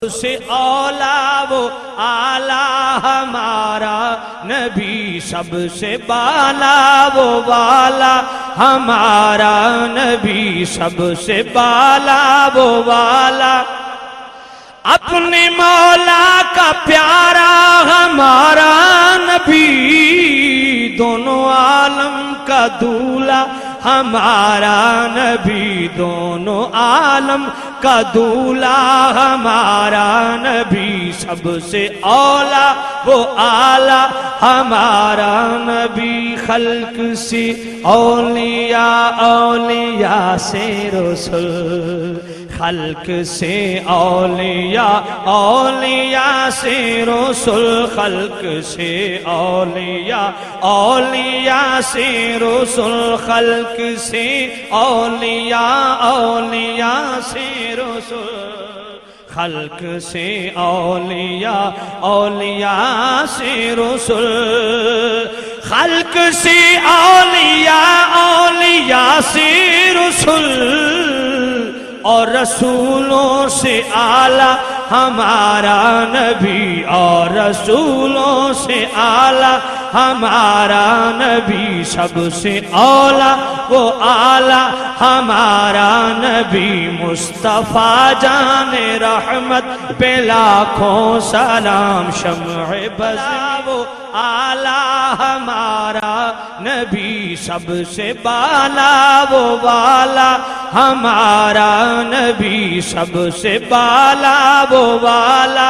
سے اولا وہ آلہ ہمارا نبی، سب سے بالا وہ والا ہمارا نبی، سب سے بالا وہ والا، اپنے مولا کا پیارا ہمارا نبی، دونوں عالم کا دولہ ہمارا نبی، دونوں عالم کا دولہ ہمارا نبی، سب سے اولا وہ آلہ ہمارا نبی، خلق سے اولیاء، اولیاء سے رسول، خلق سے اولیاء، اولیاء سے رسول، خلق سے اولیاء، اولیاء سے رسول، خلق سے اولیاء، اولیاء سے رسول، خلق سے اولیاء، اولیاء سے رسول، خلق سے اولیاء، اولیاء سے رسول، اور رسولوں سے اعلیٰ ہمارا نبی، اور رسولوں سے اعلیٰ ہمارا نبی، سب سے اولا وہ اعلیٰ ہمارا نبی، مصطفیٰ جان رحمت پہ لاکھوں سلام، شمع بزم وہ اعلیٰ ہمارا نبی، سب سے بالا وہ والا ہمارا نبی، سب سے بالا وہ والا،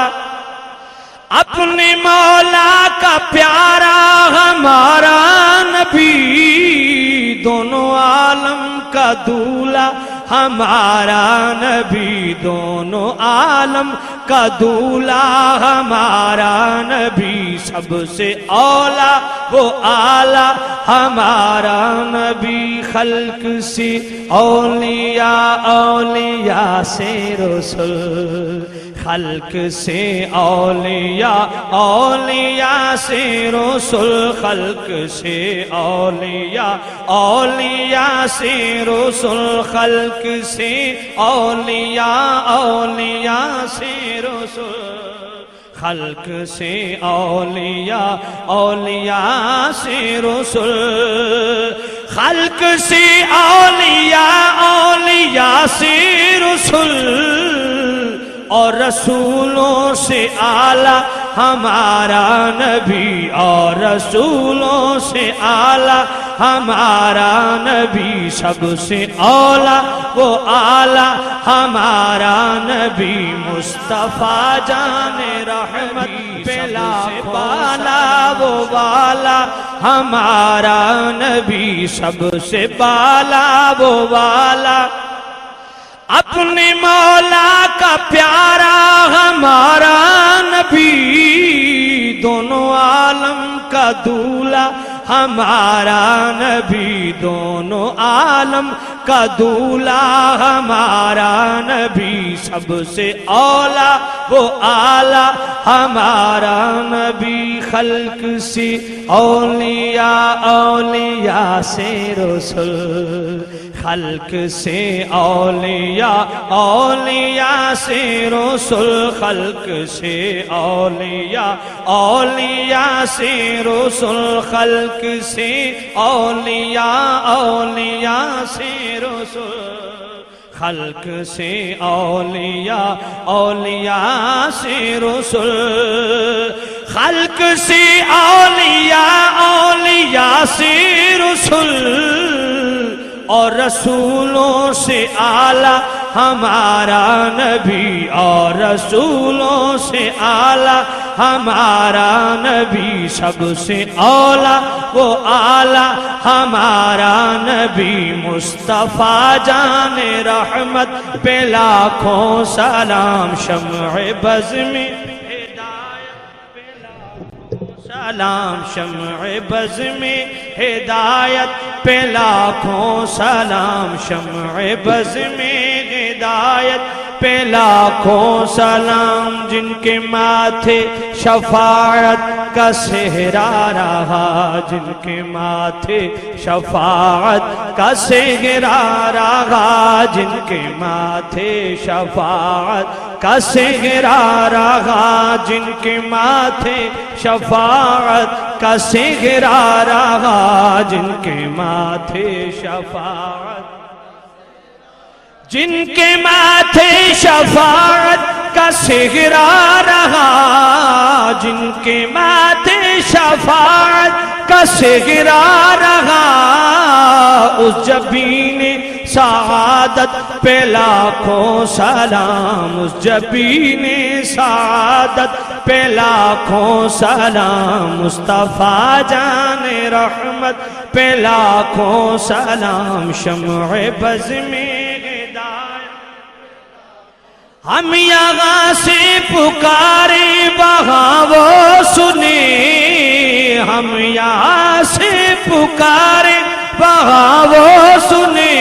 اپنے مولا کا پیارا ہمارا نبی، دونوں عالم کا دولہ ہمارا نبی، دونوں عالم کا دولہ ہمارا نبی، سب سے اولا وہ اعلیٰ ہمارا نبی، خلق سے اولیاء، اولیاء سے رسول، خلق سے اولیاء، اولیاء سے رسول، خلق سے اولیاء، اولیاء سے رسول، خلق سے اولیاء، اولیاء سے رسول، خلق سے اولیاء، اولیاء سے رسول، خلق سے اولیاء، اولیاء سے رسول، اور رسولوں سے اعلیٰ ہمارا نبی، اور رسولوں سے اعلیٰ ہمارا نبی، سب سے اولا وہ اعلیٰ ہمارا نبی، مصطفیٰ جان رحمت پہ لاکھوں بالا وہ والا ہمارا نبی، سب سے بالا وہ والا، اپنے مولا کا پیارا ہمارا نبی، دونوں عالم کا دولہ ہمارا نبی، دونوں عالم کا دولہ ہمارا نبی، سب سے اولا وہ اعلیٰ ہمارا نبی، خلق سے اولیاء، اولیاء سے رسول، خلق سے اولیاء، اولیاء سے رسول، خلق سے اولیاء، اولیاء سے رسول، خلق سے اولیاء، اولیاء سے رسول، خلق سے اولیاء، اولیاء سے رسول، خلق سے اولیاء، اولیاء سے رسول، اور رسولوں سے اعلیٰ ہمارا نبی، اور رسولوں سے اعلیٰ ہمارا نبی، سب سے اولا وہ اعلیٰ ہمارا نبی، مصطفیٰ جان رحمت پہ لاکھوں سلام، شمع بزم سلام، شمع بزم ہدایت پہ لاکھوں سلام، شمع بزم ہدایت پہ لاکھوں سلام، جن کے ماتھے شفاعت کا صحرا رہا، جن کے ماتھے شفاعت کا صحرا رہا، جن کے ماتھے شفاعت کا صحرا رہا، جن کے ماتھے شفاعت کا صحرا رہا، جن کے ماتھے شفاعت، جن کے ماتھے شفاعت کا صحرا رہا، جن کے ماتھے شفاعت کا صحرا رہا، اس جبین سعادت پہ لاکھوں سلام، اس جبین سعادت پہ لاکھوں سلام، مصطفیٰ جان رحمت پہ لاکھوں سلام، شمع بز میں ہم یہاں سے پکارے وہاں وہ سنے، ہم یہاں سے پکارے وہاں وہ سنے،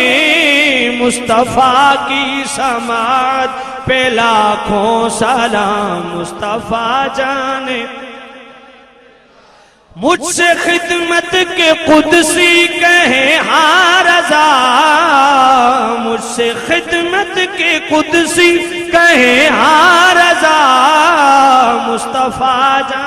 مصطفیٰ کی سماعت پہ لاکھوں سلام، مصطفیٰ جانے مجھ سے خدمت کے قدسی کہیں ہاں رضا، مجھ سے خدمت کے قدسی کہیں ہاں رضا، مصطفیٰ جان